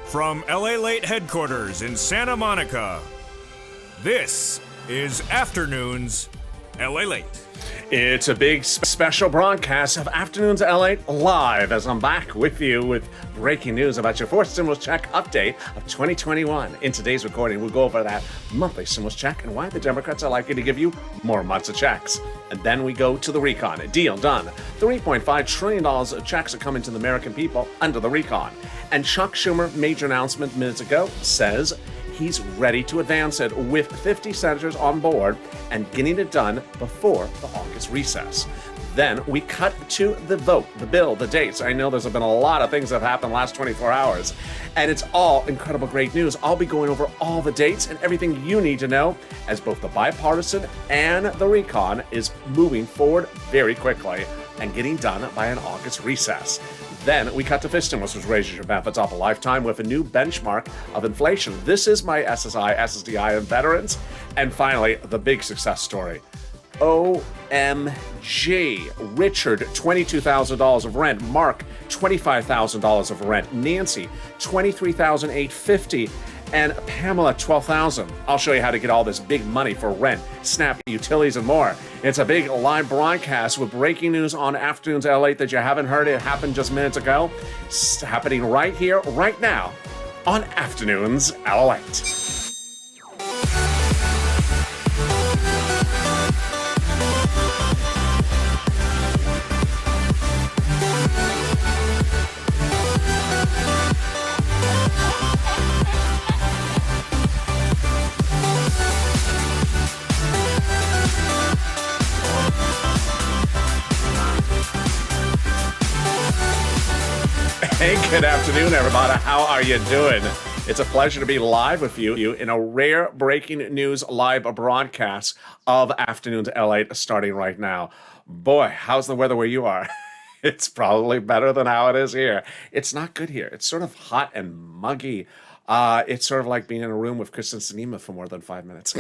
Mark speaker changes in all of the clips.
Speaker 1: From LALATE headquarters in Santa Monica, this is Afternoons LALATE.
Speaker 2: It's a big special broadcast of Afternoons LALATE live as I'm back with you with breaking news about your fourth stimulus check update of 2021. In today's recording, we'll go over that monthly stimulus check and why the Democrats are likely to give you more months of checks. And then we go to the recon. A deal done. $3.5 trillion of checks are coming to the American people under the recon. And Chuck Schumer, major announcement minutes ago, says he's ready to advance it with 50 senators on board and getting it done before the August recess. Then we cut to the vote, the bill, the dates. I know there's been a lot of things that have happened the last 24 hours, and it's all incredible great news. I'll be going over all the dates and everything you need to know as both the bipartisan and the recon is moving forward very quickly and getting done by an August recess. Then we cut to fifth stimulus, which raises your benefits up a lifetime with a new benchmark of inflation. This is my SSI, SSDI, and veterans. And finally, the big success story. OMG. Richard, $22,000 of rent. Mark, $25,000 of rent. Nancy, $23,850. And Pamela, $12,000. I'll show you how to get all this big money for rent, SNAP, utilities, and more. It's a big live broadcast with breaking news on Afternoons LALATE that you haven't heard. It happened just minutes ago. It's happening right here, right now, on Afternoons LALATE. Hey, good afternoon, everybody. How are you doing? It's a pleasure to be live with you in a rare breaking news live broadcast of Afternoons LALATE starting right now. Boy, how's the weather where you are? It's probably better than how it is here. It's not good here. It's sort of hot and muggy. It's sort of like being in a room with Kristen Sinema for more than 5 minutes.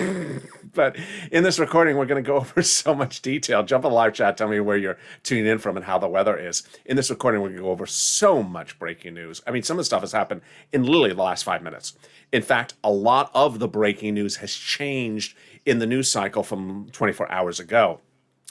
Speaker 2: But in this recording, we're going to go over so much detail. Jump in the live chat, tell me where you're tuning in from and how the weather is. In this recording, we're going to go over so much breaking news. I mean, some of the stuff has happened in literally the last 5 minutes. In fact, a lot of the breaking news has changed in the news cycle from 24 hours ago.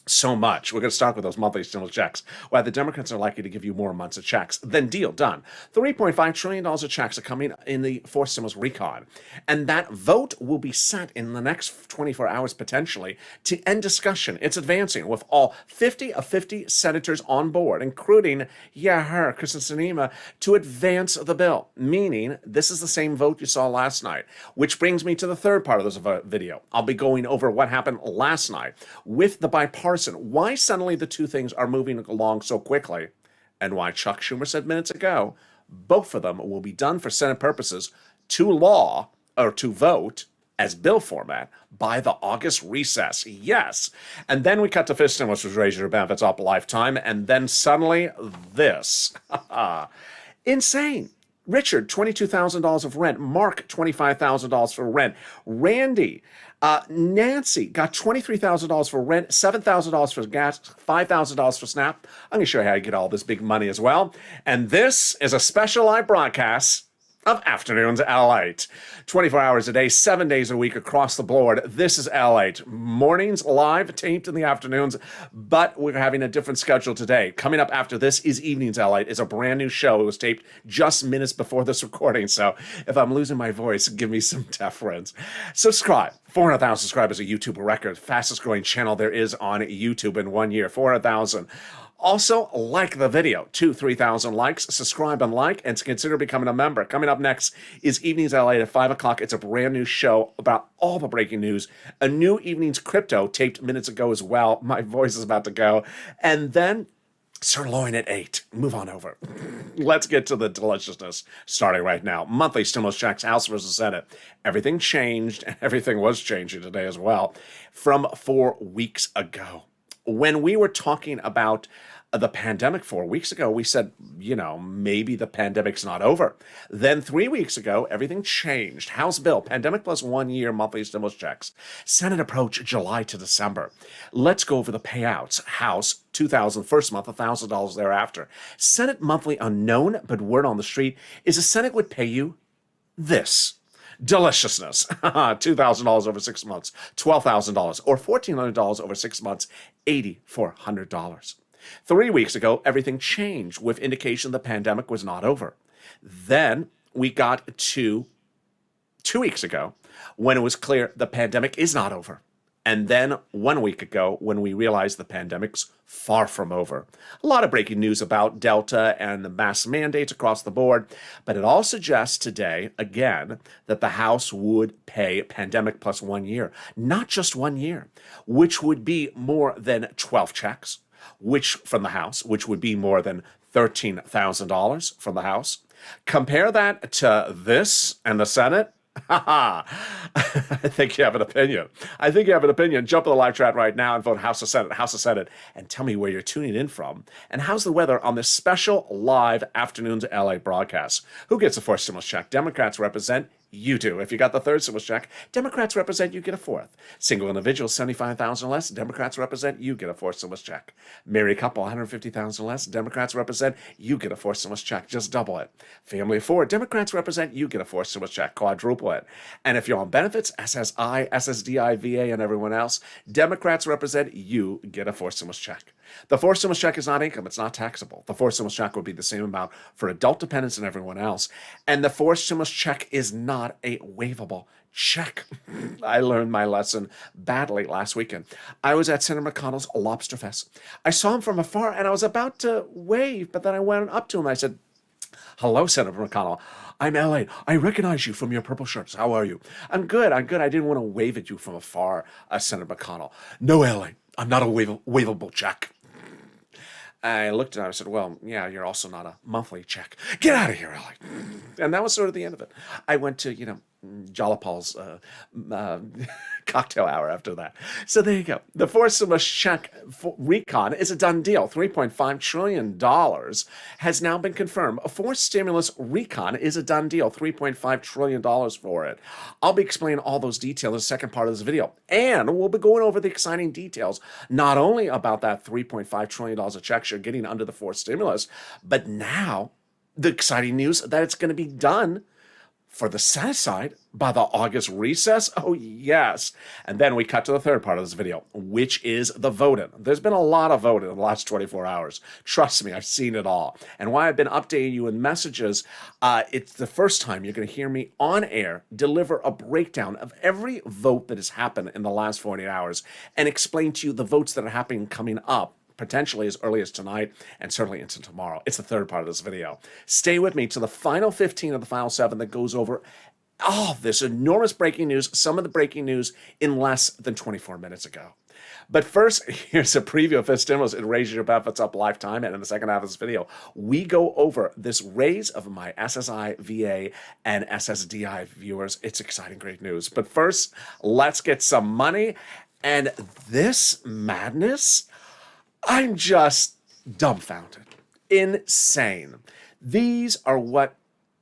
Speaker 2: So much. We're going to start with those monthly stimulus checks. Why the Democrats are likely to give you more months of checks. Then deal done. $3.5 trillion of checks are coming in the fourth stimulus recon. And that vote will be set in the next 24 hours potentially to end discussion. It's advancing with all 50 of 50 senators on board, including, her, Kristen Sinema, to advance the bill. Meaning, this is the same vote you saw last night. Which brings me to the third part of this video. I'll be going over what happened last night with the bipartisan. Why suddenly the two things are moving along so quickly, and why Chuck Schumer said minutes ago, both of them will be done for Senate purposes to law or to vote as bill format by the August recess. Yes. And then we cut to fifth stimulus, which raises your benefits up a lifetime, and then suddenly this. Insane. Richard, $22,000 of rent. Mark, $25,000 for rent. Randy, Nancy got $23,000 for rent, $7,000 for gas, $5,000 for SNAP. I'm going to show you how you get all this big money as well. And this is a special live broadcast of Afternoons LALATE. 24 hours a day, 7 days a week across the board. This is LALATE. Mornings live, taped in the afternoons, but we're having a different schedule today. Coming up after this is Evenings LALATE. It's a brand new show. It was taped just minutes before this recording, so if I'm losing my voice, give me some deference. Subscribe. 400,000 subscribers, a YouTube record. Fastest growing channel there is on YouTube in 1 year. 400,000. Also, like the video, 3,000 likes, subscribe and like, and consider becoming a member. Coming up next is Evenings LALATE at 5 o'clock. It's a brand new show about all the breaking news. A new Evenings Crypto taped minutes ago as well. My voice is about to go. And then Sirloin at 8. Move on over. Let's get to the deliciousness starting right now. Monthly stimulus checks, House versus Senate. Everything changed, and everything was changing today as well from 4 weeks ago. When we were talking about the pandemic 4 weeks ago, we said, maybe the pandemic's not over. Then 3 weeks ago, everything changed. House bill, pandemic plus 1 year monthly stimulus checks. Senate approach July to December. Let's go over the payouts. House, $2,000 first month, $1,000 thereafter. Senate monthly unknown, but word on the street is the Senate would pay you this deliciousness. $2,000 over 6 months, $12,000, or $1,400 over 6 months, $8,400. 3 weeks ago, everything changed with indication the pandemic was not over. Then we got to 2 weeks ago when it was clear the pandemic is not over. And then 1 week ago when we realized the pandemic's far from over. A lot of breaking news about Delta and the mask mandates across the board, but it all suggests today, again, that the House would pay pandemic plus 1 year, not just 1 year, which would be more than 12 checks, which from the House, which would be more than $13,000 from the House. Compare that to this and the Senate. I think you have an opinion. I think you have an opinion. Jump in the live chat right now and vote House of Senate, House of Senate, and tell me where you're tuning in from. And how's the weather on this special live Afternoons LA broadcast? Who gets a fourth stimulus check? Democrats represent. You do. If you got the third stimulus check, Democrats represent, you get a fourth. Single individuals, 75,000 less, Democrats represent, you get a fourth stimulus check. Married couple, 150,000 less, Democrats represent, you get a fourth stimulus check. Just double it. Family of four, Democrats represent, you get a fourth stimulus check. Quadruple it. And if you're on benefits, SSI, SSDI, VA, and everyone else, Democrats represent, you get a fourth stimulus check. The fourth stimulus check is not income. It's not taxable. The fourth stimulus check would be the same amount for adult dependents and everyone else. And the fourth stimulus check is not a waivable check. I learned my lesson badly last weekend. I was at Senator McConnell's Lobster Fest. I saw him from afar and I was about to wave, but then I went up to him. I said, "Hello, Senator McConnell. I'm LA. I recognize you from your purple shirts. How are you?" I'm good. I didn't want to wave at you from afar, Senator McConnell. "No, LA. I'm not a waivable check." I looked at him, I said, "Well, yeah, you're also not a monthly check. Get out of here, LA." And that was sort of the end of it. I went to, Jalapal's cocktail hour after that. So there you go. The fourth stimulus check for recon is a done deal. $3.5 trillion has now been confirmed. A fourth stimulus recon is a done deal. $3.5 trillion for it. I'll be explaining all those details in the second part of this video. And we'll be going over the exciting details, not only about that $3.5 trillion of checks you're getting under the fourth stimulus, but now the exciting news that it's going to be done for the Senate side by the August recess. Oh, yes. And then we cut to the third part of this video, which is the voting. There's been a lot of voting in the last 24 hours. Trust me, I've seen it all. And why I've been updating you in messages, it's the first time you're going to hear me on air deliver a breakdown of every vote that has happened in the last 48 hours and explain to you the votes that are happening coming up, potentially as early as tonight and certainly into tomorrow. It's the third part of this video. Stay with me to the final 15 of the final 7 that goes over all this enormous breaking news, some of the breaking news in less than 24 minutes ago. But first, here's a preview of this stimulus. It raises your benefits up lifetime. And in the second half of this video, we go over this raise of my SSI, VA, and SSDI viewers. It's exciting, great news. But first, let's get some money. And this madness, I'm just dumbfounded. Insane. These are what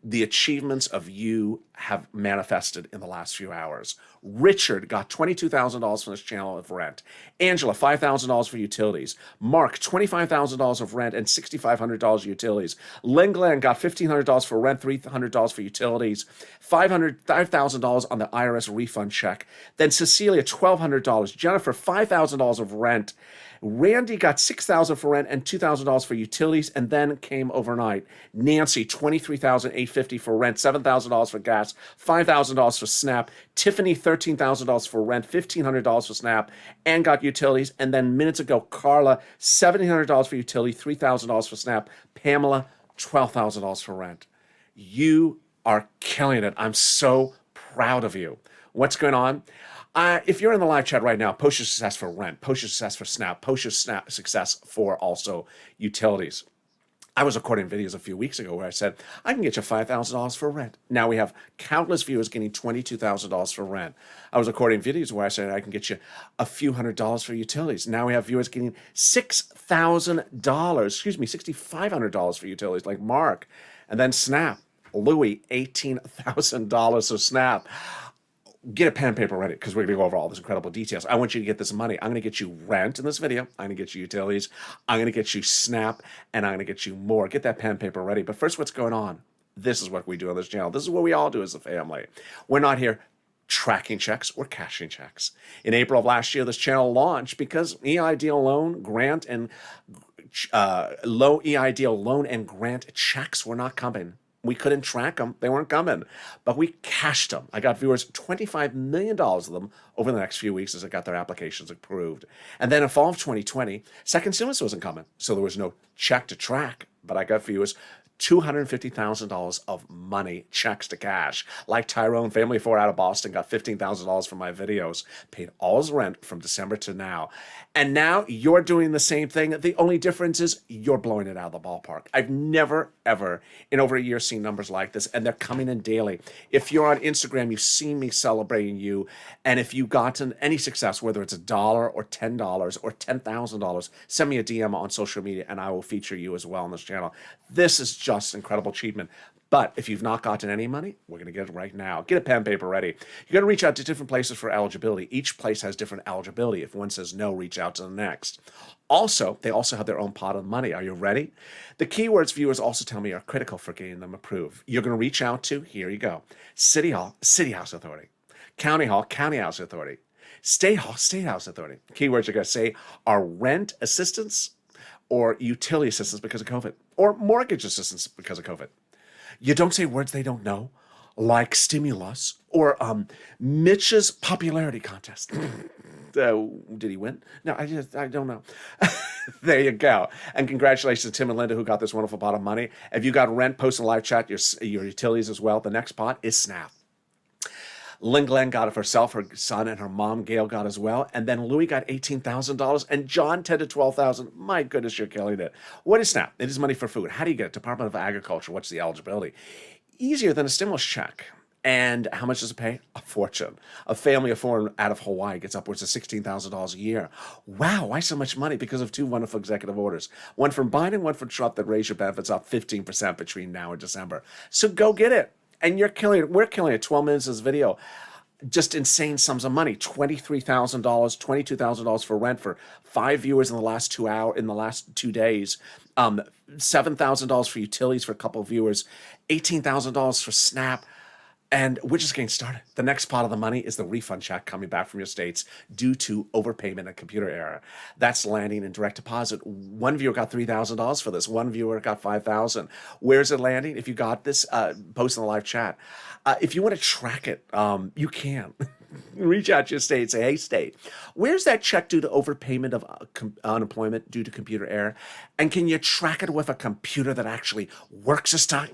Speaker 2: the achievements of you have manifested in the last few hours. Richard got $22,000 from this channel of rent. Angela, $5,000 for utilities. Mark, $25,000 of rent and $6,500 utilities. Len Glenn got $1,500 for rent, $300 for utilities, $5,000 on the IRS refund check. Then Cecilia, $1,200. Jennifer, $5,000 of rent. Randy got $6,000 for rent and $2,000 for utilities, and then came overnight. Nancy, $23,850 for rent, $7,000 for gas, $5,000 for SNAP. Tiffany, $13,000 for rent, $1,500 for SNAP, and got utilities. And then minutes ago, Carla, $1,700 for utility, $3,000 for SNAP. Pamela, $12,000 for rent. You are killing it. I'm so proud of you. What's going on? If you're in the live chat right now, post your success for rent, post your success for SNAP, post your SNAP success for also utilities. I was recording videos a few weeks ago where I said, I can get you $5,000 for rent. Now we have countless viewers getting $22,000 for rent. I was recording videos where I said, I can get you a few $100s for utilities. Now we have viewers getting $6,500 for utilities, like Mark. And then SNAP, Louis, $18,000 of SNAP. Get a pen and paper ready because we're going to go over all these incredible details. I want you to get this money. I'm going to get you rent in this video. I'm going to get you utilities. I'm going to get you SNAP, and I'm going to get you more. Get that pen and paper ready. But first, what's going on? This is what we do on this channel. This is what we all do as a family. We're not here tracking checks, we're cashing checks. In April of last year, this channel launched because EIDL loan, grant, and low EIDL loan and grant checks were not coming. We couldn't track them. They weren't coming, but we cashed them. I got viewers $25 million of them over the next few weeks as I got their applications approved. And then in fall of 2020, second stimulus wasn't coming. So there was no check to track, but I got viewers $250,000 of money, checks to cash. Like Tyrone, family of four out of Boston, got $15,000 for my videos, paid all his rent from December to now. And now you're doing the same thing. The only difference is you're blowing it out of the ballpark. I've never, ever in over a year seen numbers like this, and they're coming in daily. If you're on Instagram, you've seen me celebrating you. And if you've gotten any success, whether it's $1 or $10 or $10,000, send me a DM on social media and I will feature you as well on this channel. This is just incredible achievement. But if you've not gotten any money, we're going to get it right now. Get a pen and paper ready. You got to reach out to different places for eligibility. Each place has different eligibility. If one says no, reach out to the next. Also, they also have their own pot of money. Are you ready? The keywords viewers also tell me are critical for getting them approved. You're going to reach out to, here you go, City Hall, City House Authority, County Hall, County House Authority, State Hall, State House Authority. Keywords you're going to say are rent assistance or utility assistance because of COVID, or mortgage assistance because of COVID. You don't say words they don't know, like stimulus or Mitch's popularity contest. Did he win? No, I don't know. There you go. And congratulations to Tim and Linda who got this wonderful pot of money. If you got rent, post in the live chat your utilities as well. The next pot is SNAP. Lynn Glenn got it for herself, her son, and her mom, Gail, got as well. And then Louis got $18,000, and John, $10,000 to $12,000. My goodness, you're killing it. What is SNAP? It is money for food. How do you get it? Department of Agriculture. What's the eligibility? Easier than a stimulus check. And how much does it pay? A fortune. A family of four out of Hawaii gets upwards of $16,000 a year. Wow, why so much money? Because of two wonderful executive orders. One from Biden, one from Trump that raise your benefits up 15% between now and December. So go get it. And you're killing it. We're killing it. 12 minutes of this video. Just insane sums of money. $23,000, $22,000 for rent for 5 viewers in the last 2 days. $7,000 for utilities for a couple of viewers. $18,000 for SNAP. And we're just getting started. The next pot of the money is the refund check coming back from your states due to overpayment and computer error. That's landing in direct deposit. One viewer got $3,000 for this. One viewer got $5,000. Where's it landing? If you got this, post in the live chat. If you want to track it, you can. Reach out to your state and say, hey, state, where's that check due to overpayment of unemployment due to computer error? And can you track it with a computer that actually works this time?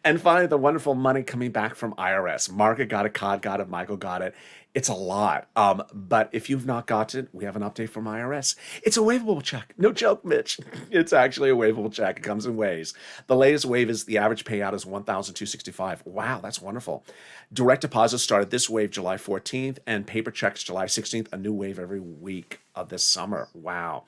Speaker 2: And finally, the wonderful money coming back from IRS. Margaret got it, Cod got it, Michael got it. It's a lot. But if you've not gotten it, we have an update from IRS. It's a waivable check. No joke, Mitch. It's actually a waivable check. It comes in waves. The latest wave is the average payout is $1,265. Wow, that's wonderful. Direct deposit started this wave July 14th and paper checks July 16th. A new wave every week of this summer. Wow.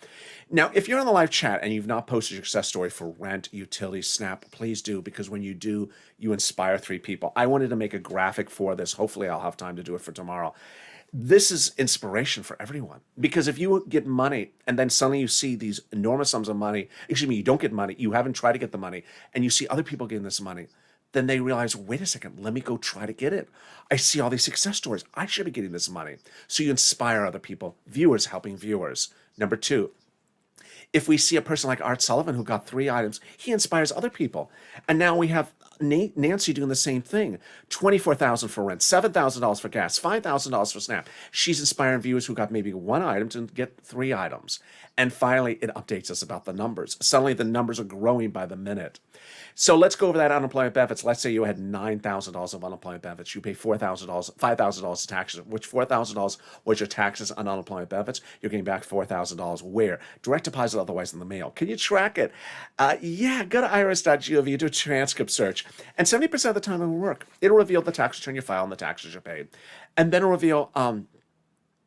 Speaker 2: Now, if you're on the live chat and you've not posted your success story for rent, utilities, SNAP, please do, because when you do, you inspire 3 people. I wanted to make a graphic for this. Hopefully, I'll have time to do it for tomorrow. This is inspiration for everyone, because if you get money and then suddenly you see these enormous sums of money, excuse me, you don't get money, you haven't tried to get the money, and you see other people getting this money, then they realize, wait a second, let me go try to get it. I see all these success stories. I should be getting this money. So you inspire other people, viewers helping viewers. Number 2, if we see a person like Art Sullivan who got 3 items, he inspires other people. And now we have Nancy doing the same thing. $24,000 for rent, $7,000 for gas, $5,000 for SNAP. She's inspiring viewers who got maybe 1 item to get 3 items. And finally, it updates us about the numbers. Suddenly, the numbers are growing by the minute. So let's go over that unemployment benefits. Let's say you had $9,000 of unemployment benefits. You pay $4,000, $5,000 taxes, which $4,000 was your taxes on unemployment benefits. You're getting back $4,000. Where? Direct deposit, otherwise in the mail. Can you track it? Yeah, go to irs.gov, do a transcript search. And 70% of the time it'll work. It'll reveal the tax return you file and the taxes you paid. And then it'll reveal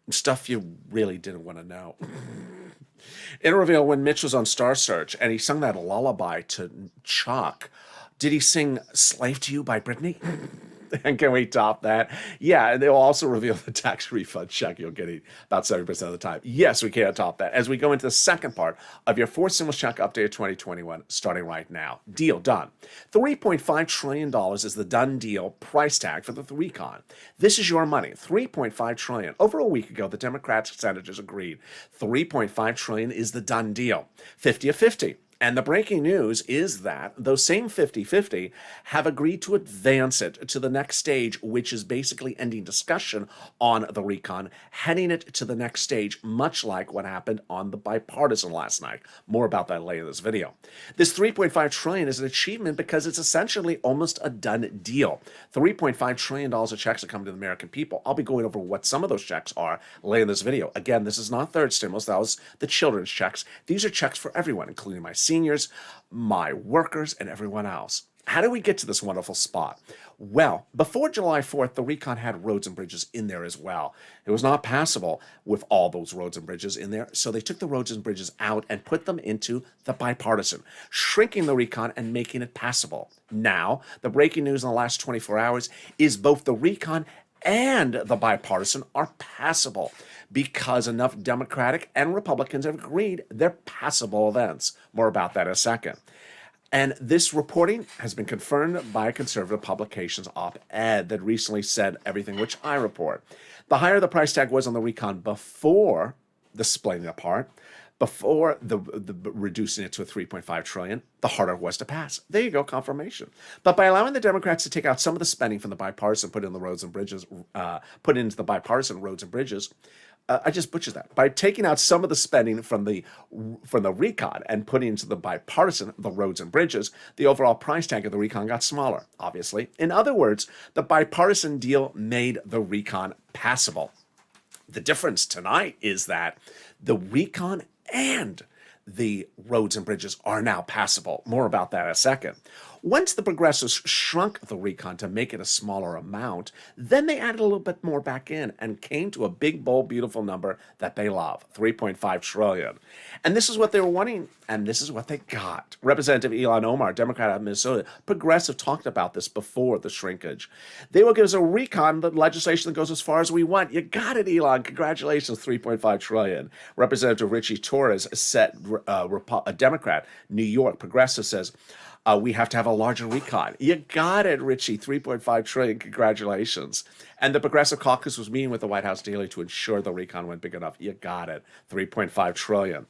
Speaker 2: stuff you really didn't want to know. It'll reveal when Mitch was on Star Search and he sung that lullaby to Chuck. Did he sing Slave to You by Britney? And can we top that? Yeah, and they'll also reveal the tax refund check you're getting about 70% of the time. Yes, we can't top that. As we go into the second part of your fourth stimulus check update of 2021, starting right now. Deal done. $3.5 trillion is the done deal price tag for the recon. This is your money, $3.5 trillion. Over a week ago, the Democratic senators agreed $3.5 trillion is the done deal, 50 of 50. And the breaking news is that those same 50-50 have agreed to advance it to the next stage, which is basically ending discussion on the recon, heading it to the next stage, much like what happened on the bipartisan last night. More about that later in this video. This $3.5 trillion is an achievement because it's essentially almost a done deal. $3.5 trillion of checks are coming to the American people. I'll be going over what some of those checks are later in this video. Again, this is not third stimulus. That was the children's checks. These are checks for everyone, including my seniors, my workers, and everyone else. How do we get to this wonderful spot? Well, before July 4th, the recon had roads and bridges in there as well. It was not passable with all those roads and bridges in there, so they took the roads and bridges out and put them into the bipartisan, shrinking the recon and making it passable. Now, the breaking news in the last 24 hours is both the recon and the bipartisan are passable because enough Democratic and Republicans have agreed they're passable events. More about that in a second. And this reporting has been confirmed by a conservative publications op-ed that recently said everything which I report. The higher the price tag was on the recon before the splitting apart, before the reducing it to a 3.5 trillion, the harder it was to pass. There you go, confirmation. But by allowing the Democrats to take out some of the spending from the bipartisan, put into the bipartisan roads and bridges, I just butchered that. By taking out some of the spending from the recon and putting into the bipartisan, the roads and bridges, the overall price tag of the recon got smaller, obviously. In other words, the bipartisan deal made the recon passable. The difference tonight is that the recon and the roads and bridges are now passable. More about that in a second. Once the progressives shrunk the recon to make it a smaller amount, then they added a little bit more back in and came to a big, bold, beautiful number that they love, $3.5 trillion. And this is what they were wanting, and this is what they got. Representative Ilhan Omar, Democrat out of Minnesota, progressive, talked about this before the shrinkage. They will give us a recon, the legislation that goes as far as we want. You got it, Elon. Congratulations, $3.5 trillion. Representative Richie Torres said, a Democrat, New York, progressive, says, we have to have a larger recon. You got it, Richie. $3.5 trillion. Congratulations. And the Progressive Caucus was meeting with the White House daily to ensure the recon went big enough. You got it. $3.5 trillion.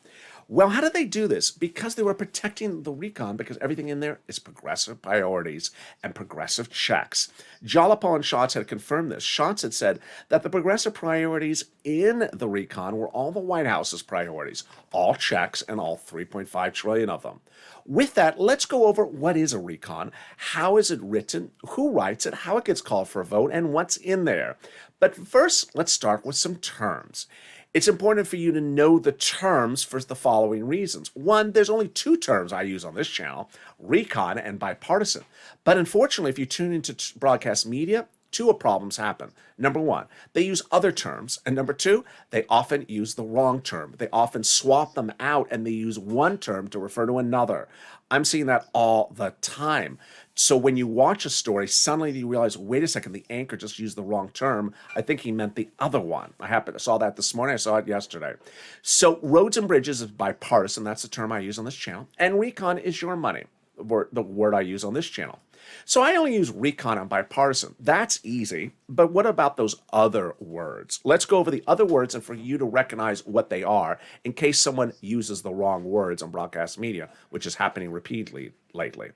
Speaker 2: Well, how did they do this? Because they were protecting the recon, because everything in there is progressive priorities and progressive checks. Jalapal and Schatz had confirmed this. Schatz had said that the progressive priorities in the recon were all the White House's priorities, all checks and all 3.5 trillion of them. With that, let's go over what is a recon, how is it written, who writes it, how it gets called for a vote, and what's in there. But first, let's start with some terms. It's important for you to know the terms for the following reasons. One, there's only two terms I use on this channel, recon and bipartisan. But unfortunately, if you tune into broadcast media, two problems happen. Number one, they use other terms. And number two, they often use the wrong term. They often swap them out and they use one term to refer to another. I'm seeing that all the time. So when you watch a story, suddenly you realize, wait a second, the anchor just used the wrong term. I think he meant the other one. I saw that this morning. I saw it yesterday. So roads and bridges is bipartisan. That's the term I use on this channel. And recon is your money, the word I use on this channel. So I only use recon and bipartisan. That's easy. But what about those other words? Let's go over the other words and for you to recognize what they are in case someone uses the wrong words on broadcast media, which is happening repeatedly lately.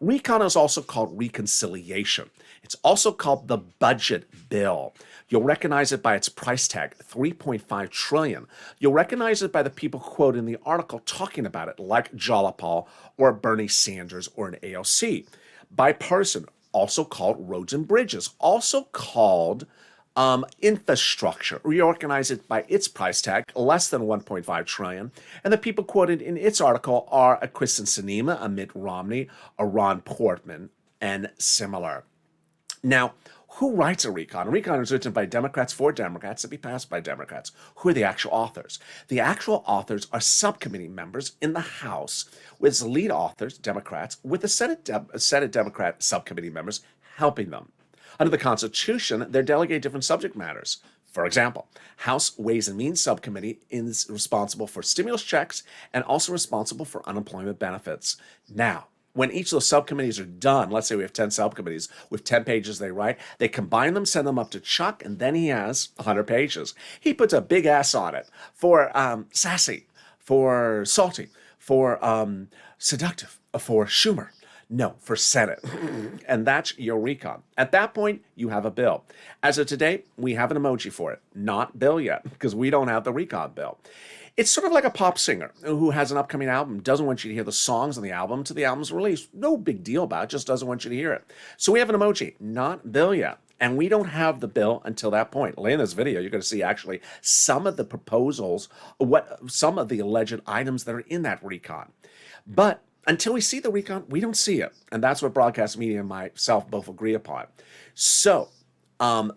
Speaker 2: Recon is also called reconciliation. It's also called the budget bill. You'll recognize it by its price tag, $3.5 trillion. You'll recognize it by the people quoted in the article talking about it, like Jalapal or Bernie Sanders or an AOC. Bipartisan, also called roads and bridges, also called infrastructure. We organize it by its price tag, less than 1.5 trillion. And the people quoted in its article are a Kristen Sinema, a Mitt Romney, a Ron Portman, and similar. Now, who writes a recon? A recon is written by Democrats for Democrats to be passed by Democrats. Who are the actual authors? The actual authors are subcommittee members in the House, with lead authors, Democrats, with a Senate Democrat subcommittee members helping them. Under the Constitution, they're delegated different subject matters. For example, House Ways and Means Subcommittee is responsible for stimulus checks and also responsible for unemployment benefits. Now, when each of those subcommittees are done, let's say we have 10 subcommittees with 10 pages they write, they combine them, send them up to Chuck, and then he has 100 pages. He puts a big S on it for sassy, for salty, for seductive, for Schumer. No, for Senate. And that's your recon. At that point, you have a bill. As of today, we have an emoji for it. Not bill yet, because we don't have the recon bill. It's sort of like a pop singer who has an upcoming album, doesn't want you to hear the songs on the album till the album's released. No big deal about it, just doesn't want you to hear it. So we have an emoji, not bill yet. And we don't have the bill until that point. Later in this video, you're going to see actually some of the proposals, some of the alleged items that are in that recon. But until we see the recon, we don't see it. And that's what broadcast media and myself both agree upon. So,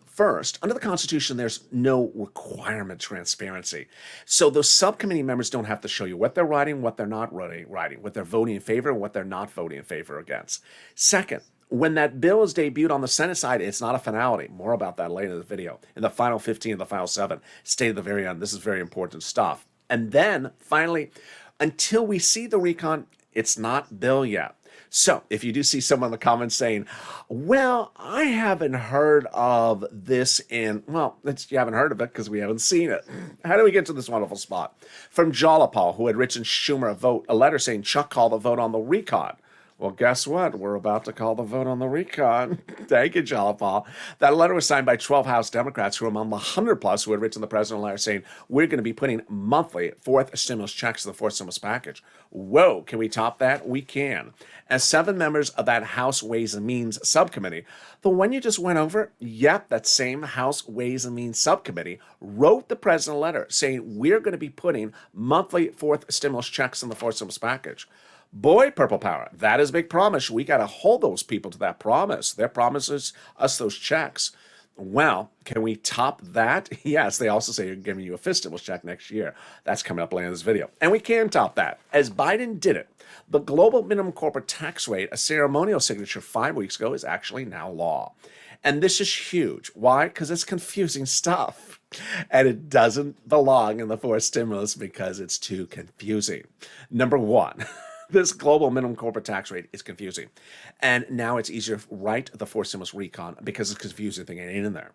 Speaker 2: first, under the Constitution, there's no requirement transparency. So those subcommittee members don't have to show you what they're writing, what they're not writing, what they're voting in favor, and what they're not voting in favor against. Second, when that bill is debuted on the Senate side, it's not a finality. More about that later in the video. In the final 15 and the final 7, stay to the very end. This is very important stuff. And then, finally, until we see the recon, it's not bill yet. So if you do see someone in the comments saying, well, I haven't heard of this you haven't heard of it because we haven't seen it. How do we get to this wonderful spot? From Jalapal, who had written Schumer a letter saying, Chuck, call the vote on the recon. Well, guess what? We're about to call the vote on the recon. Thank you, Jalapal. That letter was signed by 12 House Democrats who were among the 100+ who had written the president a letter saying, we're going to be putting monthly fourth stimulus checks to the fourth stimulus package. Whoa, can we top that? We can. As 7 members of that House Ways and Means subcommittee, the one you just went over, that same House Ways and Means subcommittee wrote the president a letter saying, we're going to be putting monthly fourth stimulus checks in the fourth stimulus package. Boy, Purple Power, that is a big promise. We got to hold those people to that promise. Their promises us those checks. Well, can we top that? Yes, they also say they're giving you a fifth stimulus check next year. That's coming up later in this video. And we can top that. As Biden did it, the global minimum corporate tax rate, a ceremonial signature 5 weeks ago, is actually now law. And this is huge. Why? Because it's confusing stuff. And it doesn't belong in the fourth stimulus because it's too confusing. Number one. This global minimum corporate tax rate is confusing. And now it's easier to write the fourth stimulus recon because this confusing thing ain't in there.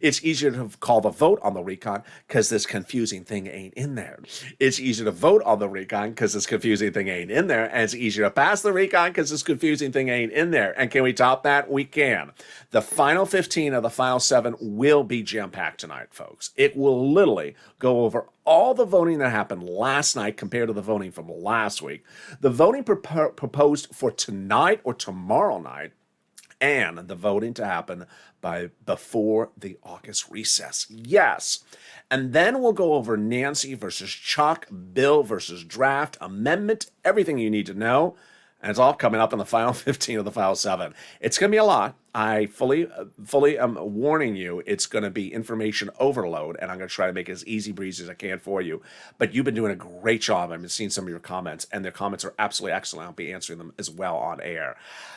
Speaker 2: It's easier to call the vote on the recon because this confusing thing ain't in there. It's easier to vote on the recon because this confusing thing ain't in there. And it's easier to pass the recon because this confusing thing ain't in there. And can we top that? We can. The final 15 of the final 7 will be jam-packed tonight, folks. It will literally go over all the voting that happened last night compared to the voting from last week, the voting proposed for tonight or tomorrow night, and the voting to happen before the August recess. Yes. And then we'll go over Nancy versus Chuck, bill versus draft, amendment, everything you need to know. And it's all coming up in the final 15 of the final 7. It's going to be a lot. I fully am warning you, it's going to be information overload, and I'm going to try to make it as easy breezy as I can for you. But you've been doing a great job. I've been seeing some of your comments, and their comments are absolutely excellent. I'll be answering them as well on air.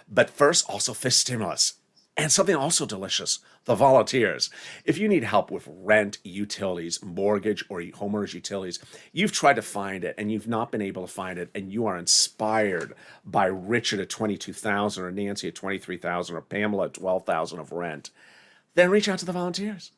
Speaker 2: But first, also fifth stimulus. And something also delicious, the volunteers. If you need help with rent, utilities, mortgage, or homeowners utilities, you've tried to find it and you've not been able to find it, and you are inspired by Richard at $22,000 or Nancy at $23,000 or Pamela at $12,000 of rent, then reach out to the volunteers.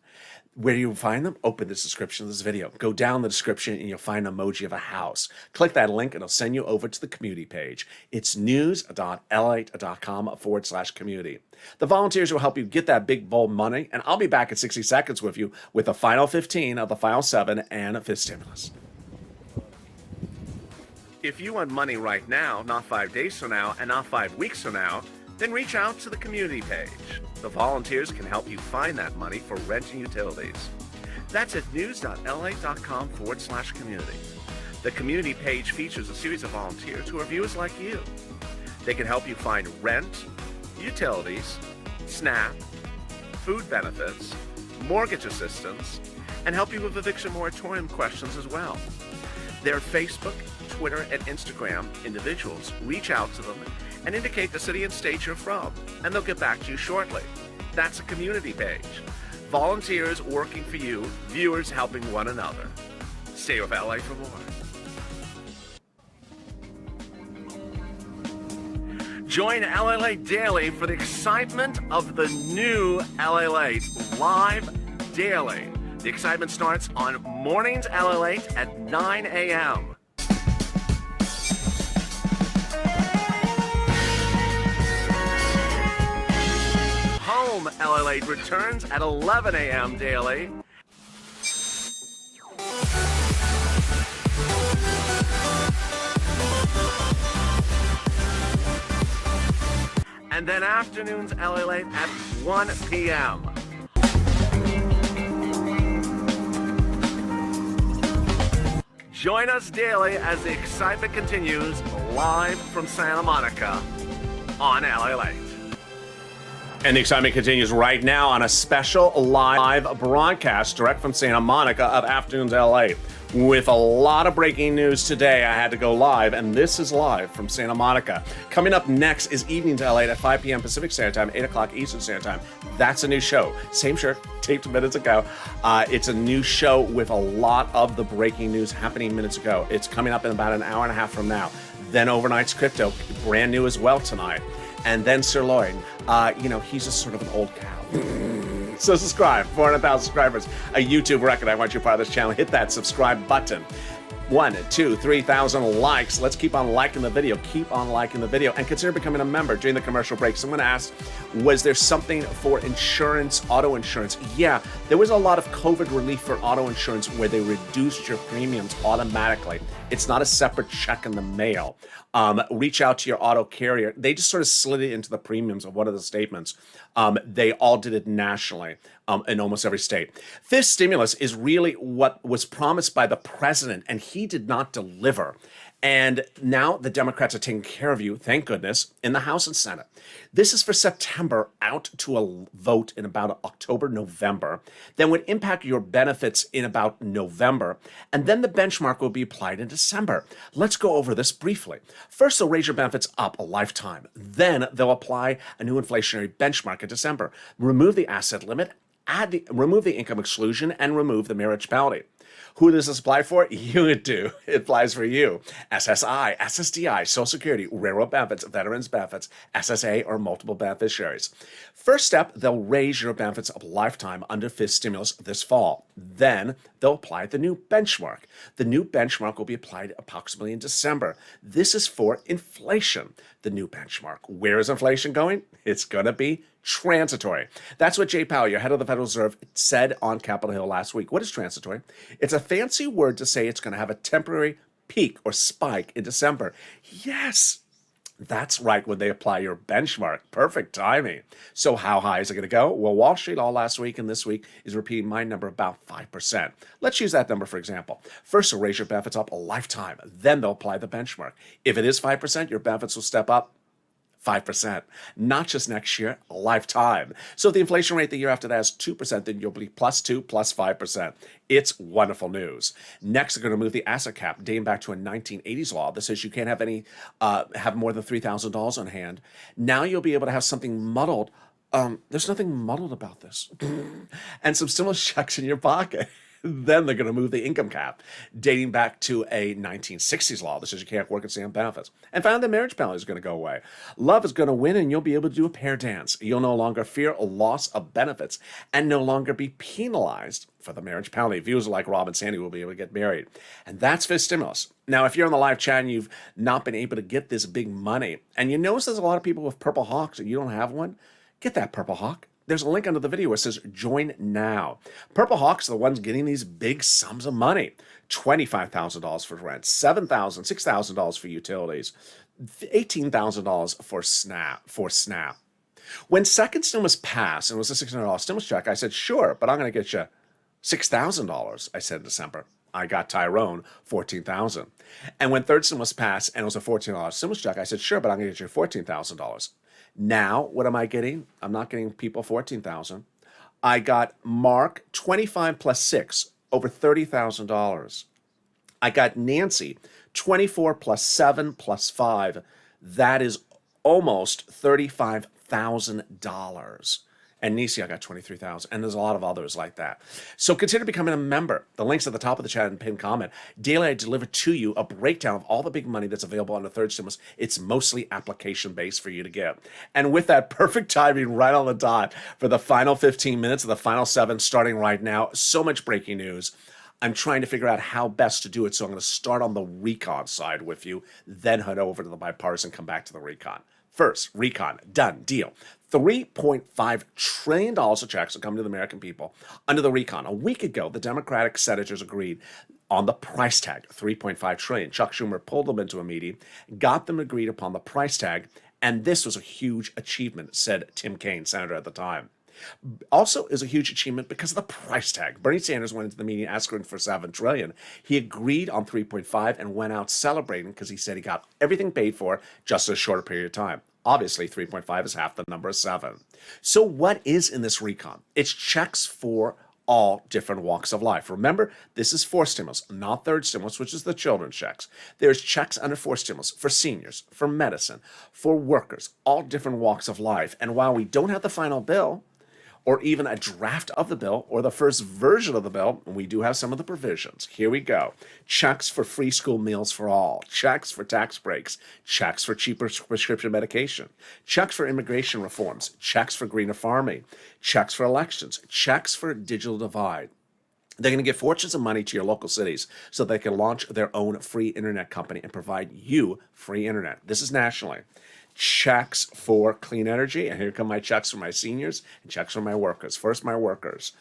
Speaker 2: Where do you find them? Open the description of this video. Go down the description and you'll find an emoji of a house. Click that link and it'll send you over to the community page. It's news.lalate.com/community. The volunteers will help you get that big bold money, and I'll be back in 60 seconds with you with the final 15 of the final 7 and a fifth stimulus. If you want money right now, not 5 days from now, and not 5 weeks from now, then reach out to the community page. The volunteers can help you find that money for rent and utilities. That's at news.lalate.com/community. The community page features a series of volunteers who are viewers like you. They can help you find rent, utilities, SNAP, food benefits, mortgage assistance, and help you with eviction moratorium questions as well. Their Facebook, Twitter, and Instagram individuals reach out to them and indicate the city and state you're from, and they'll get back to you shortly. That's a community page. Volunteers working for you, viewers helping one another. Stay with LA for more. Join LALATE Daily for the excitement of the new LALATE live daily. The excitement starts on mornings LALATE at 9 a.m. Home LALATE returns at 11 a.m. daily. And then afternoons LALATE at 1 p.m. Join us daily as the excitement continues live from Santa Monica on LALATE. And the excitement continues right now on a special live broadcast direct from Santa Monica of Afternoons LA. With a lot of breaking news today, I had to go live, and this is live from Santa Monica. Coming up next is Evenings LA at 5 p.m. Pacific Standard Time, 8 o'clock Eastern Standard Time. That's a new show. Same shirt, taped minutes ago. It's a new show with a lot of the breaking news happening minutes ago. It's coming up in about an hour and a half from now. Then Overnight's Crypto, brand new as well tonight. And then Sirloin, he's just sort of an old cow. So subscribe, 400,000 subscribers, a YouTube record. I want you part of this channel. Hit that subscribe button. 1, 2, 3,000 likes. Let's keep on liking the video. Keep on liking the video and consider becoming a member. During the commercial break, someone asked, was there something for insurance, auto insurance? Yeah, there was a lot of COVID relief for auto insurance where they reduced your premiums automatically. It's not a separate check in the mail. Reach out to your auto carrier. They just sort of slid it into the premiums of one of the statements. They all did it nationally in almost every state. This stimulus is really what was promised by the president, and he did not deliver. And now the Democrats are taking care of you, thank goodness, in the House and Senate. This is for September, out to a vote in about October, November, then would impact your benefits in about November, and then the benchmark will be applied in December. Let's go over this briefly. First, they'll raise your benefits up a lifetime. Then they'll apply a new inflationary benchmark in December, remove the asset limit, remove the income exclusion, and remove the marriage penalty. Who does this apply for? You do. It applies for you. SSI, SSDI, Social Security, railroad benefits, veterans benefits, SSA, or multiple beneficiaries. First step, they'll raise your benefits a lifetime under fifth stimulus this fall. Then they'll apply the new benchmark. The new benchmark will be applied approximately in December. This is for inflation, the new benchmark. Where is inflation going? It's going to be transitory. That's what Jay Powell, your head of the Federal Reserve, said on Capitol Hill last week. What is transitory? It's a fancy word to say it's going to have a temporary peak or spike in December. Yes, that's right, when they apply your benchmark. Perfect timing. So how high is it going to go? Well, Wall Street all last week and this week is repeating my number, about 5%. Let's use that number for example. First, they'll raise your benefits up a lifetime. Then they'll apply the benchmark. If it is 5%, your benefits will step up 5%, not just next year, a lifetime. So if the inflation rate the year after that is 2%, then you'll be +2, +5%. It's wonderful news. Next, they're going to move the asset cap, dating back to a 1980s law that says you can't have more than $3,000 on hand. Now you'll be able to have something muddled. There's nothing muddled about this. And some stimulus checks in your pocket. Then they're going to move the income cap, dating back to a 1960s law that says you can't work and stay on benefits. And finally, the marriage penalty is going to go away. Love is going to win, and you'll be able to do a pair dance. You'll no longer fear a loss of benefits and no longer be penalized for the marriage penalty. Viewers like Rob and Sandy will be able to get married. And that's fifth stimulus. Now, if you're on the live chat and you've not been able to get this big money, and you notice there's a lot of people with Purple Hawks and you don't have one, get that Purple Hawk. There's a link under the video where it says join now. Purple Hawks are the ones getting these big sums of money. $25,000 for rent, $7,000, $6,000 for utilities, $18,000 for SNAP. When second stimulus passed and it was a $600 stimulus check, I said, sure, but I'm going to get you $6,000, I said in December. I got Tyrone $14,000. And when third stimulus passed and it was a $14 stimulus check, I said, sure, but I'm going to get you $14,000. Now, what am I getting? I'm not getting people $14,000. I got Mark 25 plus 6, over $30,000. I got Nancy 24 plus 7 plus 5. That is almost $35,000. And Nisi, I got 23,000. And there's a lot of others like that. So consider becoming a member. The link's at the top of the chat and pinned comment. Daily, I deliver to you a breakdown of all the big money that's available on the third stimulus. It's mostly application-based for you to get. And with that perfect timing right on the dot for the final 15 minutes of the final 7 starting right now, so much breaking news. I'm trying to figure out how best to do it. So I'm going to start on the recon side with you, then head over to the bipartisan, come back to the recon. First, recon, done, deal. $3.5 trillion of checks are coming to the American people under the recon. A week ago, the Democratic senators agreed on the price tag, $3.5 trillion. Chuck Schumer pulled them into a meeting, got them agreed upon the price tag, and this was a huge achievement, said Tim Kaine, senator at the time. Also is a huge achievement because of the price tag. Bernie Sanders went into the meeting asking for $7 trillion. He agreed on 3.5 and went out celebrating because he said he got everything paid for just in a shorter period of time. Obviously, 3.5 is half the number of 7. So what is in this recon? It's checks for all different walks of life. Remember, this is fourth stimulus, not third stimulus, which is the children's checks. There's checks under fourth stimulus for seniors, for medicine, for workers, all different walks of life. And while we don't have the final bill, or even a draft of the bill, or the first version of the bill, and we do have some of the provisions. Here we go. Checks for free school meals for all. Checks for tax breaks. Checks for cheaper prescription medication. Checks for immigration reforms. Checks for greener farming. Checks for elections. Checks for digital divide. They're going to give fortunes of money to your local cities so they can launch their own free internet company and provide you free internet. This is nationally. Checks for clean energy, and here come my checks for my seniors and checks for my workers. First, my workers.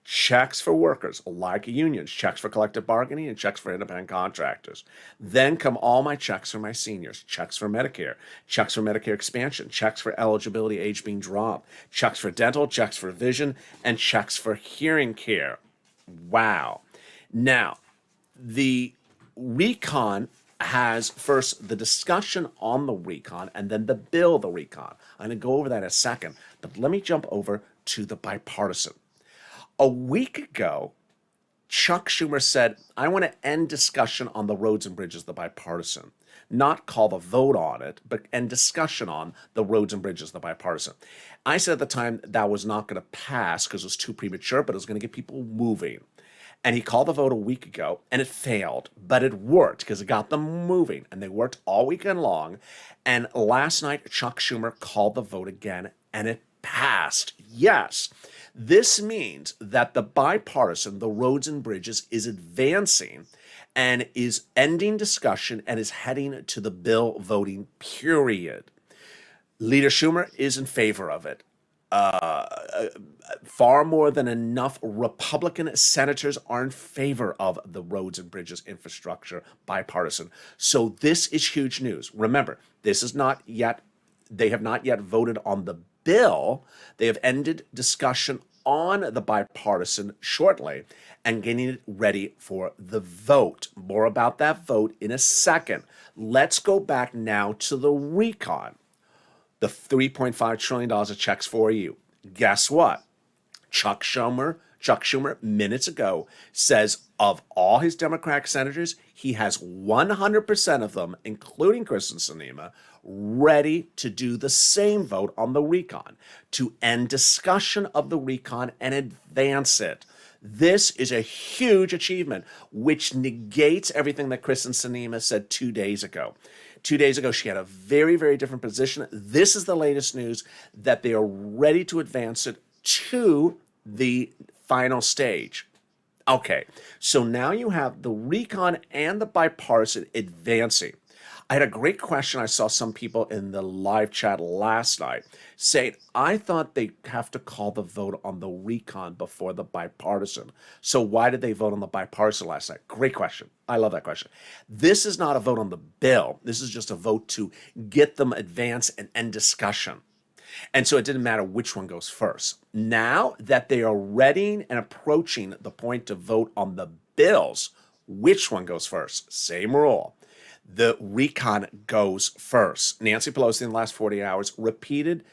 Speaker 2: Checks for workers, like unions, checks for collective bargaining, and checks for independent contractors. Then come all my checks for my seniors, checks for Medicare expansion, checks for eligibility age being dropped, checks for dental, checks for vision, and checks for hearing care. Wow. Now, the recon has first the discussion on the recon and then the bill, the recon. I'm going to go over that in a second, but let me jump over to the bipartisan. A week ago, Chuck Schumer said, I want to end discussion on the roads and bridges, the bipartisan. Not call the vote on it, but end discussion on the roads and bridges, the bipartisan. I said at the time that was not going to pass because it was too premature, but it was going to get people moving. And he called the vote a week ago, and it failed, but it worked because it got them moving, and they worked all weekend long. And last night, Chuck Schumer called the vote again, and it passed. Yes, this means that the bipartisan, the roads and bridges, is advancing and is ending discussion and is heading to the bill voting period. Leader Schumer is in favor of it. Far more than enough Republican senators are in favor of the roads and bridges infrastructure bipartisan. So this is huge news. Remember, this is not yet, they have not yet voted on the bill. They have ended discussion on the bipartisan shortly and getting it ready for the vote. More about that vote in a second. Let's go back now to the recon. The $3.5 trillion of checks for you. Guess what? Chuck Schumer minutes ago says of all his Democratic senators, he has 100% of them, including Kristen Sinema, ready to do the same vote on the recon, to end discussion of the recon and advance it. This is a huge achievement, which negates everything that Kristen Sinema said 2 days ago. 2 days ago, she had a very, very different position. This is the latest news that they are ready to advance it to the final stage. Okay, so now you have the recon and the bipartisan advancing. I had a great question. I saw some people in the live chat last night saying, I thought they have to call the vote on the recon before the bipartisan. So why did they vote on the bipartisan last night? Great question. I love that question. This is not a vote on the bill. This is just a vote to get them advanced and end discussion. And so it didn't matter which one goes first. Now that they are ready and approaching the point to vote on the bills, which one goes first? Same rule. The recon goes first. Nancy Pelosi in the last 40 hours repeated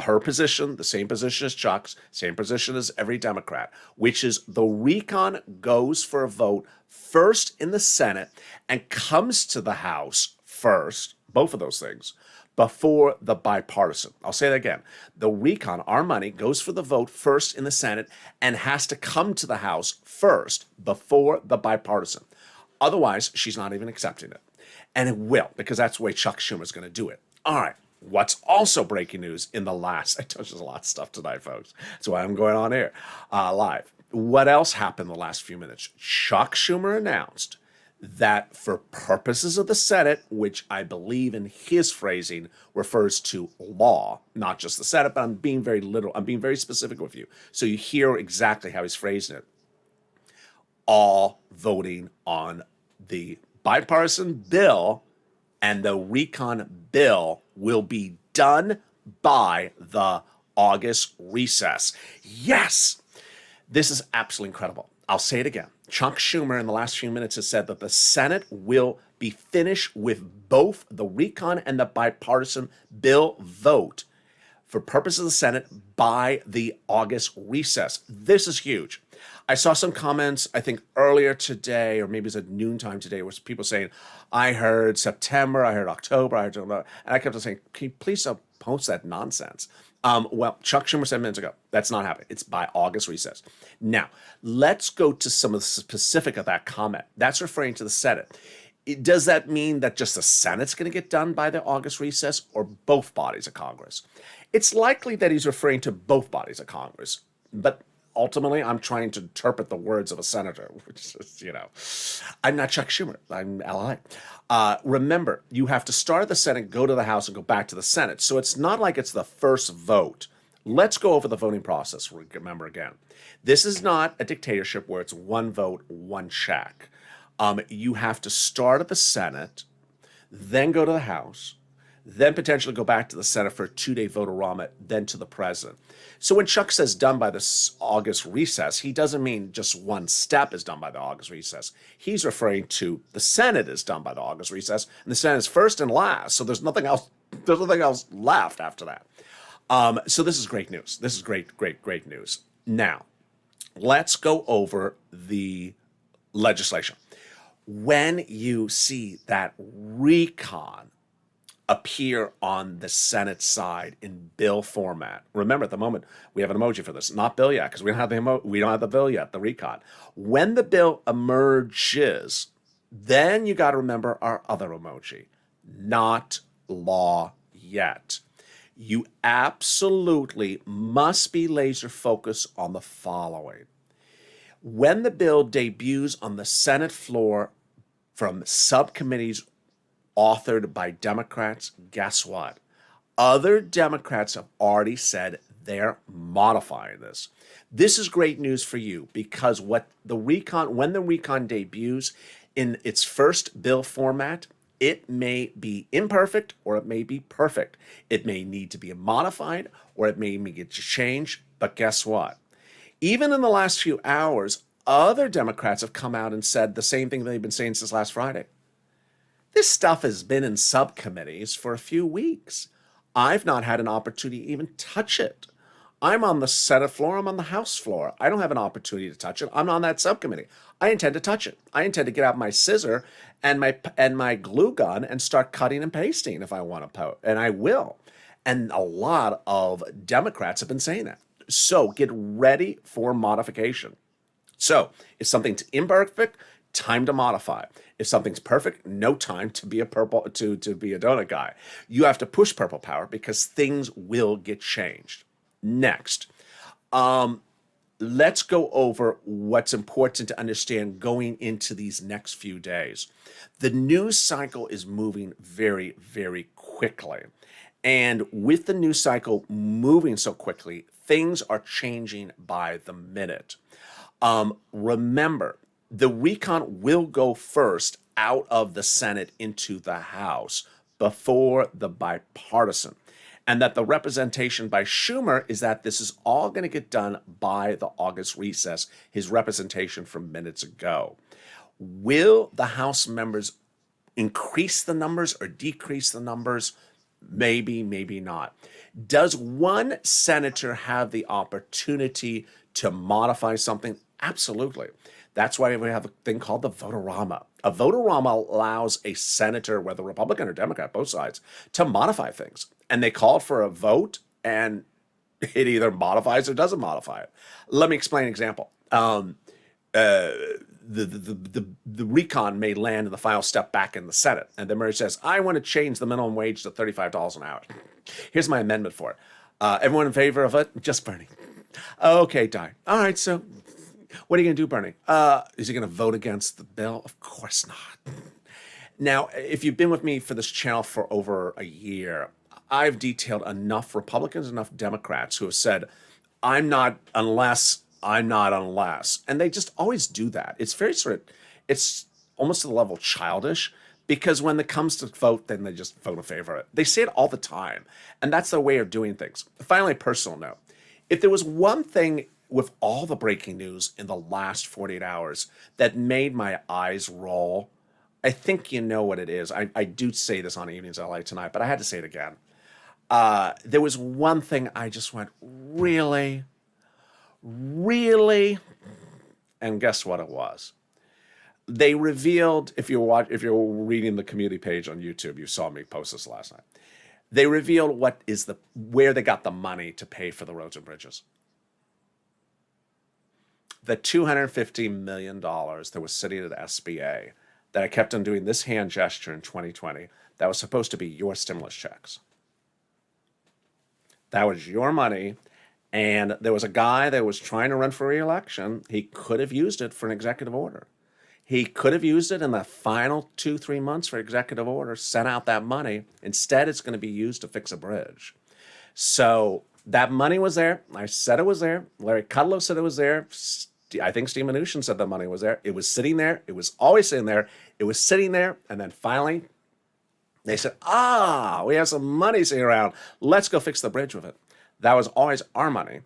Speaker 2: her position, the same position as Chuck's, same position as every Democrat, which is the recon goes for a vote first in the Senate and comes to the House first, both of those things, before the bipartisan. I'll say that again. The recon, our money, goes for the vote first in the Senate and has to come to the House first before the bipartisan. Otherwise, she's not even accepting it. And it will, because that's the way Chuck Schumer's going to do it. All right. What's also breaking news in the last, I told you there's a lot of stuff tonight, folks. That's why I'm going on here live. What else happened the last few minutes? Chuck Schumer announced that for purposes of the Senate, which I believe in his phrasing refers to law, not just the Senate, but I'm being very literal. I'm being very specific with you. So you hear exactly how he's phrasing it. All voting on the bipartisan bill and the recon bill will be done by the August recess. Yes, this is absolutely incredible. I'll say it again. Chuck Schumer in the last few minutes has said that the Senate will be finished with both the recon and the bipartisan bill vote for purposes of the Senate by the August recess. This is huge. I saw some comments, I think earlier today, or maybe it was at noontime today, where people saying, I heard September, I heard October, I heard, and I kept on saying, can you please don't post that nonsense? Well, Chuck Schumer said minutes ago, that's not happening. It's by August recess. Now, let's go to some of the specific of that comment. That's referring to the Senate. Does that mean that just the Senate's going to get done by the August recess or both bodies of Congress? It's likely that he's referring to both bodies of Congress, but ultimately, I'm trying to interpret the words of a senator, which is, I'm not Chuck Schumer. I'm LALATE. Remember, you have to start at the Senate, go to the House, and go back to the Senate. So it's not like it's the first vote. Let's go over the voting process. Remember again, this is not a dictatorship where it's one vote, one check. You have to start at the Senate, then go to the House, then potentially go back to the Senate for a 2-day vote-a-rama, then to the president. So when Chuck says done by this August recess, he doesn't mean just one step is done by the August recess. He's referring to the Senate is done by the August recess, and the Senate is first and last, so there's nothing else left after that. So this is great news. This is great news. Now, let's go over the legislation. When you see that recon appear on the Senate side in bill format. Remember, at the moment, we have an emoji for this. Not bill yet, because we don't have the bill yet, the recon. When the bill emerges, then you got to remember our other emoji. Not law yet. You absolutely must be laser focused on the following. When the bill debuts on the Senate floor from subcommittees authored by Democrats, guess what? Other Democrats have already said they're modifying this. This is great news for you because when the recon debuts in its first bill format, it may be imperfect or it may be perfect. It may need to be modified or it may get changed, but guess what? Even in the last few hours, other Democrats have come out and said the same thing they've been saying since last Friday. This stuff has been in subcommittees for a few weeks. I've not had an opportunity to even touch it. I'm on the Senate floor. I'm on the House floor. I don't have an opportunity to touch it. I'm on that subcommittee. I intend to touch it. I intend to get out my scissor and my glue gun and start cutting and pasting if I want to, and I will. And a lot of Democrats have been saying that. So get ready for modification. So if something's imperfect, time to modify. If something's perfect, no time to be a donut guy. You have to push purple power because things will get changed. Next, let's go over what's important to understand going into these next few days. The news cycle is moving very, very quickly. And with the news cycle moving so quickly, things are changing by the minute. Remember, the recon will go first out of the Senate into the House before the bipartisan. And that the representation by Schumer is that this is all going to get done by the August recess, his representation from minutes ago. Will the House members increase the numbers or decrease the numbers? Maybe, maybe not. Does one senator have the opportunity to modify something? Absolutely. That's why we have a thing called the votorama. A votorama allows a senator, whether Republican or Democrat, both sides, to modify things. And they called for a vote, and it either modifies or doesn't modify it. Let me explain an example. The recon may land in the final step back in the Senate, and the mayor says, I want to change the minimum wage to $35 an hour. Here's my amendment for it. Everyone in favor of it? Just Bernie. Okay, Di. All right, so what are you going to do, Bernie? Is he going to vote against the bill? Of course not. Now, if you've been with me for this channel for over a year, I've detailed enough Republicans, enough Democrats who have said, I'm not unless. And they just always do that. It's very it's almost to the level childish, because when it comes to vote, then they just vote in favor of it. They say it all the time, and that's their way of doing things. Finally, a personal note. If there was one thing with all the breaking news in the last 48 hours that made my eyes roll, I think you know what it is. I do say this on Evenings LA tonight, but I had to say it again. There was one thing I just went, really? Really? And guess what it was? They revealed, if you're reading the community page on YouTube, you saw me post this last night. They revealed where they got the money to pay for the roads and bridges. The $250 million that was sitting at the SBA that I kept on doing this hand gesture in 2020, that was supposed to be your stimulus checks. That was your money. And there was a guy that was trying to run for re-election. He could have used it for an executive order. He could have used it in the final 2-3 months for executive order, sent out that money. Instead, it's going to be used to fix a bridge. So that money was there. I said it was there. Larry Kudlow said it was there. I think Steve Mnuchin said the money was there. It was sitting there. It was always sitting there. It was sitting there. And then finally, they said, we have some money sitting around. Let's go fix the bridge with it. That was always our money.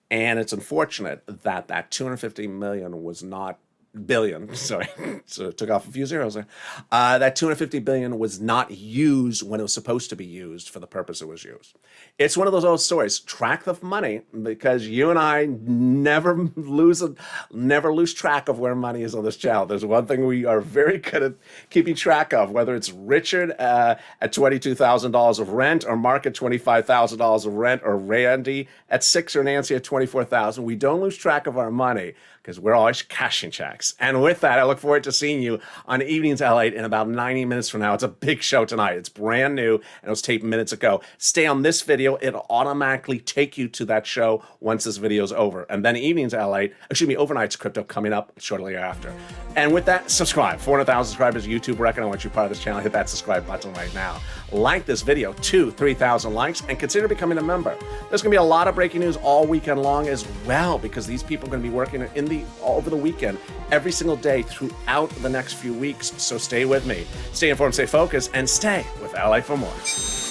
Speaker 2: And it's unfortunate that that $250 million was not billion, sorry, so it took off a few zeros there. That $250 billion was not used when it was supposed to be used for the purpose it was used. It's one of those old stories. Track the money, because you and I never lose track of where money is on this channel. There's one thing we are very good at keeping track of, whether it's Richard at $22,000 of rent, or Mark at $25,000 of rent, or Randy at $6,000, or Nancy at $24,000. We don't lose track of our money, because we're always cashing checks. And with that, I look forward to seeing you on Evenings LA in about 90 minutes from now. It's a big show tonight. It's brand new, and it was taped minutes ago. Stay on this video. It'll automatically take you to that show once this video is over. And then Evenings LA, Overnight's Crypto coming up shortly after. And with that, subscribe. 400,000 subscribers, YouTube record. I want you part of this channel. Hit that subscribe button right now. Like this video, 2,000-3,000 likes, and consider becoming a member. There's going to be a lot of breaking news all weekend long as well, because these people are going to be working over the weekend every single day throughout the next few weeks. So stay with me. Stay informed, stay focused, and stay with LA for more.